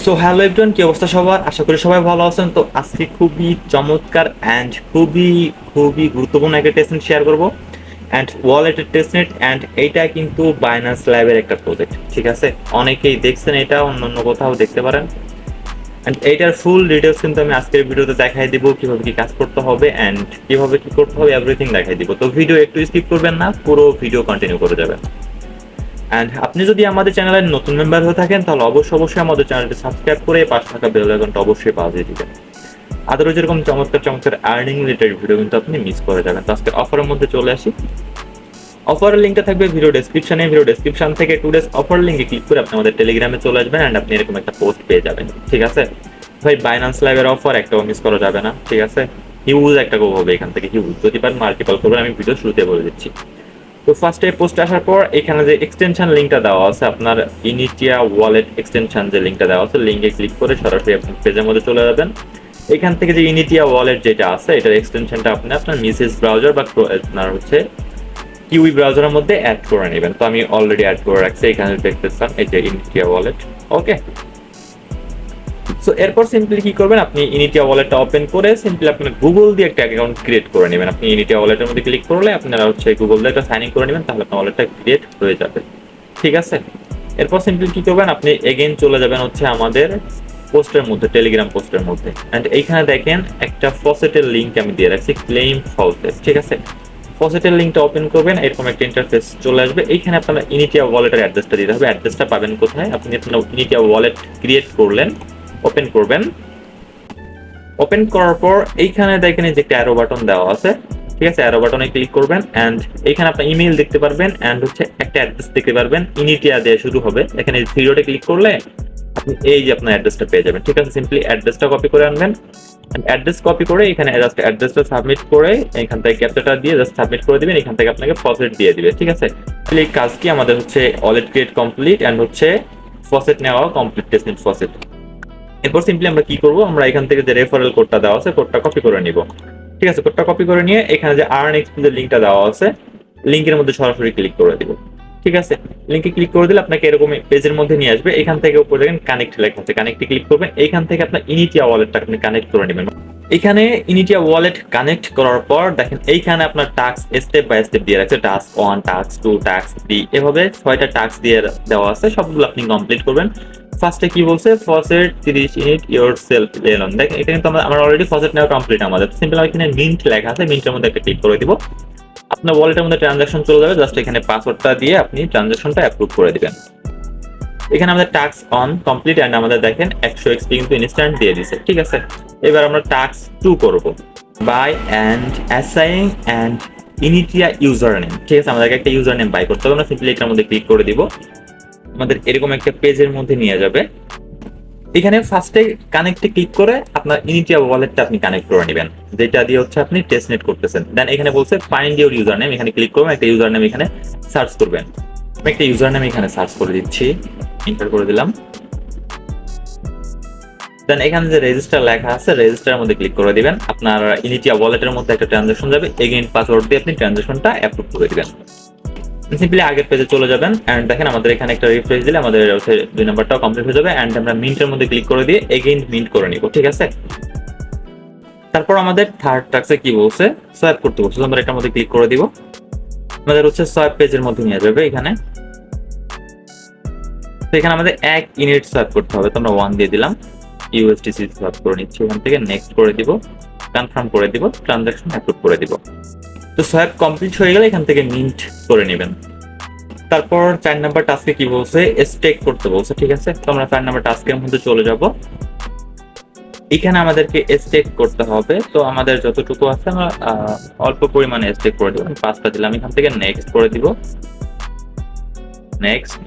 So hello everyone, কি অবস্থা সবার? আশা করি সবাই ভালো আছেন। তো আজকে খুবই চমৎকার অ্যান্ড খুবই খুবই গুরুত্বপূর্ণ একটা টেস্টনেট শেয়ার করবো, অ্যান্ড ওয়ালেটের টেস্টনেট। অ্যান্ড এইটা কিন্তু বাইন্যান্স ল্যাবের একটা প্রজেক্ট, ঠিক আছে? অনেকেই দেখছেন, এটা অন্য কোথাও দেখতে পারেন। অ্যান্ড এইটার ফুল ডিটেলস কিন্তু আমি আজকের ভিডিওতে দেখাই দিব, কিভাবে কি কাজ করতে হবে অ্যান্ড কিভাবে কি করতে হবে, এভরিথিং দেখাই দিব। তো ভিডিও একটু স্কিপ করবেন না, পুরো ভিডিও কন্টিনিউ করে যাবেন। অ্যান্ড আপনি যদি আমাদের চ্যানেলের নতুন মেম্বার হয়ে থাকেন, তাহলে অবশ্যই আমাদের চ্যানেলটি সাবস্ক্রাইব করে পাশে থাকা বেল আইকনটা অবশ্যই বাজিয়ে দিবেন। আদারও যেরকম চমৎকার চমৎকার আর্নিং রিলেটেড ভিডিও কিন্তু আপনি মিস করে যাবেন। তো আজকে অফারের মধ্যে চলে আসি। অফারের লিঙ্কটা থাকবে ভিডিও ডেসক্রিপশন থেকে 2 ডেজ অফার লিঙ্কে ক্লিক করে আপনি আমাদের টেলিগ্রামে চলে আসবেন অ্যান্ড আপনি এরকম একটা পোস্ট পেয়ে যাবেন, ঠিক আছে? ভাই, বাইন্যান্স লাইভের অফার একটাও মিস করা যাবে না, ঠিক আছে? হিউজ একটা গো হবে এখান থেকে, হিউজ। যদি পারেন মাল্টিপল করবেন, আমি ভিডিও শুরুতে বলে দিচ্ছি। তো ফার্স্টে পোস্ট আসার পর এখানে যে এক্সটেনশন লিঙ্কটা দেওয়া আছে, আপনার ইনিটিয়া ওয়ালেট এক্সটেনশন যে লিঙ্কটা দেওয়া আছে, লিঙ্কে ক্লিক করে সরাসরি আপনি পেজের মধ্যে চলে যাবেন। এখান থেকে যে ইনিটিয়া ওয়ালেট যেটা আছে, এটার এক্সটেনশনটা আপনি আপনার মিসেস ব্রাউজার বা আপনার হচ্ছে কিউই ব্রাউজারের মধ্যে অ্যাড করে নেবেন। তো আমি অলরেডি অ্যাড করে রাখছি, এখানে দেখতেছেন এই যে ইনিটিয়া ওয়ালেট। ওকে, সো এরপর সিম্পলি কি করবেন, আপনি ইনিটিয়া ওয়ালেটটা ওপেন করে সিম্পলি আপনার গুগল দিয়ে একটা অ্যাকাউন্ট ক্রিয়েট করে নেবেন। আপনি ইনিটিয়া ওয়ালেটের মধ্যে ক্লিক করলে আপনারা হচ্ছে গুগল দিয়ে একটা সাইন ইন করে নেবেন, তাহলে আপনার ওয়ালেটটা ক্রিয়েট হয়ে যাবে, ঠিক আছে? এরপর সিম্পলি কি করবেন, আপনি এগেইন চলে যাবেন হচ্ছে আমাদের পোস্টের মধ্যে, টেলিগ্রাম পোস্টের মধ্যে। অ্যান্ড এইখানে দেখেন একটা ফসেটের লিঙ্ক আমি দিয়ে রাখছি, ক্লেম ফসেট, ঠিক আছে? ফসেটের লিঙ্কটা ওপেন করবেন, এরকম একটা ইন্টারফেস চলে আসবে। এইখানে আপনারা ইনিটিয়া ওয়ালেটের অ্যাড্রেসটা দিতে হবে। অ্যাড্রেসটা পাবেন কোথায়? আপনি আপনার ইনিটিয়া ওয়ালেট ক্রিয়েট করলেন, ওপেন করবেন। ওপেন করার পর এইখানে দেখেন যে একটা অ্যারো বাটন দেওয়া আছে, ঠিক আছে? অ্যারো বাটনে ক্লিক করবেন অ্যান্ড এইখানে আপনার ইমেল দেখতে পারবেন অ্যান্ড হচ্ছে একটা অ্যাড্রেস দেখতে পারবেন, ইনিটিয়া দিয়ে শুরু হবে। এখানে জিরোতে ক্লিক করলে আপনি এই যে আপনার অ্যাড্রেসটা পেয়ে যাবেন, ঠিক আছে? সিম্পলি অ্যাড্রেসটা কপি করে আনবেন। অ্যাড্রেস কপি করে এখানে জাস্ট অ্যাড্রেসটা সাবমিট করে এখান থেকে ক্যাপচাটা দিয়ে জাস্ট সাবমিট করে দিবেন। এখান থেকে আপনাকে ফসেট দিয়ে দিবে, ঠিক আছে? তাহলে এই কাজ কি, আমাদের হচ্ছে ওয়ালেট ক্রিয়েট কমপ্লিট অ্যান্ড হচ্ছে ফসেট নেওয়া কমপ্লিট, টেস্টনেট ফসেট। এরপর সিম্পলি আমরা কি করব, আমরা এখান থেকে যে রেফারেল কোডটা দেওয়া আছে, কোডটা কপি করে নিব, ঠিক আছে? কোডটা কপি করে নিয়ে এখানে যে আর্ন এক্সপি যে লিঙ্কটা দেওয়া আছে, লিঙ্কের মধ্যে সরাসরি ক্লিক করে দিব, ঠিক আছে? লিঙ্কে ক্লিক করে দিলে আপনাকে এরকম পেজের মধ্যে নিয়ে আসবে। এখান থেকে উপরে দেখেন কানেক্ট লেখা আছে, কানেক্টে ক্লিক করবেন। এইখান থেকে আপনার ইনিটিয়া ওয়ালেটটা আপনি কানেক্ট করে নেবেন। এখানে ইনিটিয়া ওয়ালেট কানেক্ট করার পর দেখেন এইখানে আপনার টাস্ক স্টেপ বাই স্টেপ দিয়ে রাখছে, টাস্ক 1, টাস্ক 2, টাস্ক 3, এভাবে 6টা টাস্ক দিয়ে দেওয়া আছে। সবগুলো আপনি কমপ্লিট করবেন। ফার্স্টে কি বলছে, faucet 30 unit your self lane. দেখেন এটা কিন্তু আমার অলরেডি ফসেট নেওয়া কমপ্লিট। আমাদের সিম্পল এখানে মিন্ট লেখা আছে, মিন্টের মধ্যে একটা ক্লিক করে দিব। আপনার ওয়ালেটের মধ্যে ট্রানজাকশন চলে যাবে, জাস্ট এখানে পাসওয়ার্ডটা দিয়ে আপনি ট্রানজাকশনটা অ্যাপ্রুভ করে দিবেন। এখানে আমাদের টাস্ক অন কমপ্লিট অ্যান্ড আমাদের দেখেন 100 এক্সপি কিন্তু ইনস্ট্যান্ট দিয়ে দিছে, ঠিক আছে? এবার আমরা টাস্ক 2 করব, by and assign and initial user name, ঠিক আছে? আমাদেরকে একটা ইউজার নেম বাই করতে হবে। আমরা সিম্পলি এটার মধ্যে ক্লিক করে দিব, আমাদের এরকম একটা পেজের মধ্যে নিয়ে যাবে। এখানে ফার্স্টে কানেক্টে ক্লিক করে আপনার ইনিটিয়া ওয়ালেটটা আপনি কানেক্ট করে নেবেন, যেটা দিয়ে হচ্ছে আপনি টেস্টনেট করতেছেন। দেন এখানে বলছে ফাইন্ড ইউর ইউজার নেম, এখানে ক্লিক করবেন, একটা ইউজার নেম এখানে সার্চ করবেন। আমি একটা ইউজার নেম এখানে সার্চ করে দিচ্ছি, এন্টার করে দিলাম। দেন এখানে যে রেজিস্টার লেখা আছে, রেজিস্টারের মধ্যে ক্লিক করে দিবেন। আপনার ইনিটিয়া ওয়ালেটের মধ্যে একটা ট্রানজাকশন যাবে, এগেইন পাসওয়ার্ড দিয়ে আপনি ট্রানজাকশনটা অ্যাপ্রুভ করে দিবেন। সিম্পলি আগের পেজে চলে যাবেন অ্যান্ড দেখেন আমাদের এখানে একটা রিফ্রেশ দিলে আমাদের 2 নাম্বারটাও কমপ্লিট হয়ে যাবে অ্যান্ড আমরা মিন্টের মধ্যে ক্লিক করে দিয়ে এগেইন মিন্ট করে নিব, ঠিক আছে? তারপর আমাদের থার্ড টাস্কে কি বলছে, সোয়াইপ করতে বলছে। আমরা এটার মধ্যে ক্লিক করে দিব, আমাদের হচ্ছে সোয়াইপ পেজের মধ্যে নিয়ে যাবে। এখানে তো এখানে আমাদের 1 ইউনিট সোয়াইপ করতে হবে, তো আমরা 1 দিয়ে দিলাম, ইউএসডিসি সোয়াইপ করে নিচ্ছি। এখান থেকে নেক্সট করে দিব, কনফার্ম করে দিব, ট্রানজাকশন অ্যাপ্রুভ করে দিব। তো সোয়াইপ কমপ্লিট হয়ে গেলে এখান থেকে মিন্ট করে নেবেন। তারপর 4 নাম্বার টাস্কে কি বলছে, স্টেক করতে বলছে, ঠিক আছে? তো আমরা 4 নাম্বার টাস্কের মধ্যে চলে যাব। এখানে আমাদেরকে স্টেক করতে হবে। তো আমাদের যতটুকু আছে আমরা অল্প পরিমাণে স্টেক করে দেব। 5টা দিলাম, এখান থেকে নেক্সট করে দিব, নেক্সট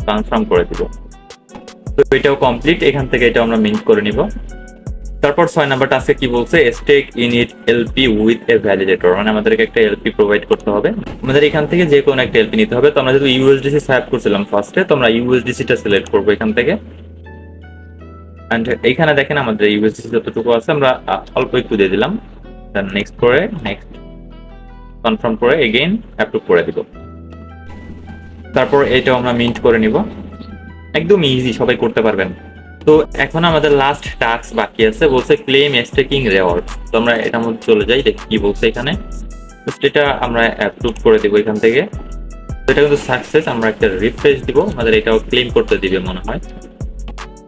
কনফার্ম করে দিব। তো এটাও কমপ্লিট, এখান থেকে এটা আমরা মিন্ট করে নিব। তারপর 6 নাম্বার টাস্কে কি বলছে, stake unit LP with a validator, মানে আমাদেরকে একটা এলপি প্রোভাইড করতে হবে। আমাদের এখান থেকে যে কোনো একটা এলপি নিতে হবে। তো আমরা যেহেতু ইউএসডিসি সোয়াপ করছিলাম ফার্স্টে, তো আমরা ইউএসডিসিটা সিলেক্ট করব এখান থেকে। এন্ড এইখানে দেখেন আমাদের ইউএসডিসি যতটুকু আছে আমরা অল্প একটু দিয়ে দিলাম। দেন নেক্সট করে নেক্সট কনফার্ম করে এগেইন অ্যাপ্রুভ করে দিব। তারপর এটাও আমরা মিন্ট করে নিব। একদম ইজি, সবাই করতে পারবেন। তো এখন আমাদের লাস্ট টাস্ক বাকি আছে, বলছে ক্লেম স্টেকিং রেওয়ার্ড। তো আমরা এটার মধ্যে চলে যাই, দেখি কি বলছে এখানে। এটা আমরা অ্যাপ্রুভ করে দিব এখান থেকে। তো এটা কিন্তু সাকসেস, আমরা একটা রিফ্রেশ দিব, আমাদের এটাও ক্লেম করতে দিবে মনে হয়।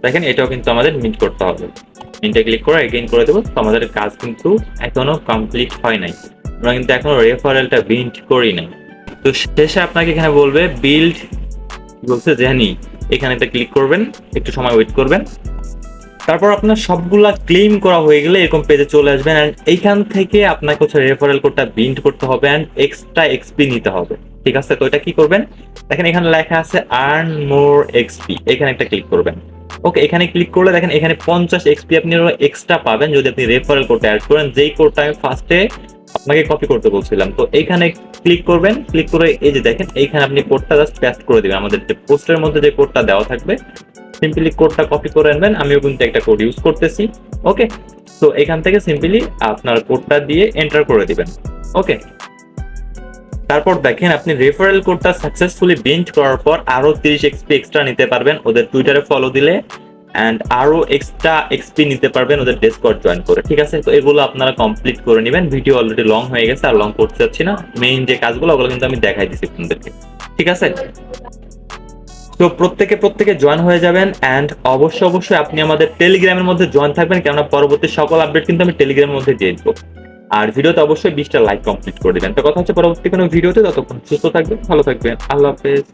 দেখেন এটাও কিন্তু আমাদের মিট করতে হবে, মিন্টে ক্লিক করে এগেইন করে দেবো। তো আমাদের কাজ কিন্তু এখনো কমপ্লিট হয় নাই, আমরা কিন্তু এখনো রেফারেলটা বিল্ড করি নাই। তো শেষে আপনাকে এখানে বলবে বিল্ড, বলছে জানি, এখানে একটা ক্লিক করবেন, একটু সময় ওয়েট করবেন। তারপর আপনার সবগুলা ক্লেম করা হয়ে গেলে এরকম পেজে চলে আসবেন। এন্ড এইখান থেকে আপনাকে হচ্ছে রেফারেল কোডটা বিল্ড করতে হবে এন্ড এক্সট্রা এক্সপি নিতে হবে, ঠিক আছে? তো এটা কি করবেন, দেখেন এখানে লেখা আছে আর্ন মোর এক্সপি, এখানে একটা ক্লিক করবেন। ওকে, এখানে ক্লিক করলে দেখেন এখানে 50 এক্সপি আপনি এক্সট্রা পাবেন যদি আপনি রেফারেল কোডটা অ্যাড করেন, যেই কোডটা আমি ফার্স্টে আপনাকে কপি করতে বলছিলাম। তো এইখানে ক্লিক করবেন, ক্লিক করে এই যে দেখেন এইখানে আপনি কোডটা জাস্ট পেস্ট করে দিবেন, আমাদের যে পোস্টের মধ্যে যে কোডটা দেওয়া থাকবে সিম্পলি কোডটা কপি করে আনবেন। আমিও কিন্তু একটা কোড ইউজ করতেছি। ওকে, তো এখান থেকে সিম্পলি আপনার কোডটা দিয়ে এন্টার করে দিবেন। ওকে, তারপর দেখেন আপনি রেফারেল কোডটা সাকসেসফুলি বিল্ড করার পর আরো 30 এক্সপি এক্সট্রা নিতে পারবেন ওদের টুইটারে ফলো দিলে, এন্ড আরো এক্সট্রা এক্সপি নিতে পারবেন ওদের ডিসকর্ড জয়েন করে, ঠিক আছে? তো এগুলো আপনারা কমপ্লিট করে নেবেন। ভিডিও অলরেডি লং হয়ে গেছে, আর লং করতে চাচ্ছি না। মেইন যে কাজগুলো ওগুলো কিন্তু আমি দেখাই দিচ্ছি আপনাদেরকে, ঠিক আছে? তো প্রত্যেকে জয়েন হয়ে যাবেন। এন্ড অবশ্যই আপনি আমাদের টেলিগ্রামের মধ্যে জয়েন থাকবেন, কেননা পরবর্তী সকল আপডেট কিন্তু আমি টেলিগ্রামের মধ্যে দিয়ে দেবো। আর ভিডিওতে অবশ্যই 20টা লাইক কমপ্লিট করে দিবেন। তো কথা হচ্ছে পরবর্তী কোনো ভিডিওতে, ততক্ষণ সুস্থ থাকবেন, ভালো থাকবেন, আল্লাহ হাফেজ।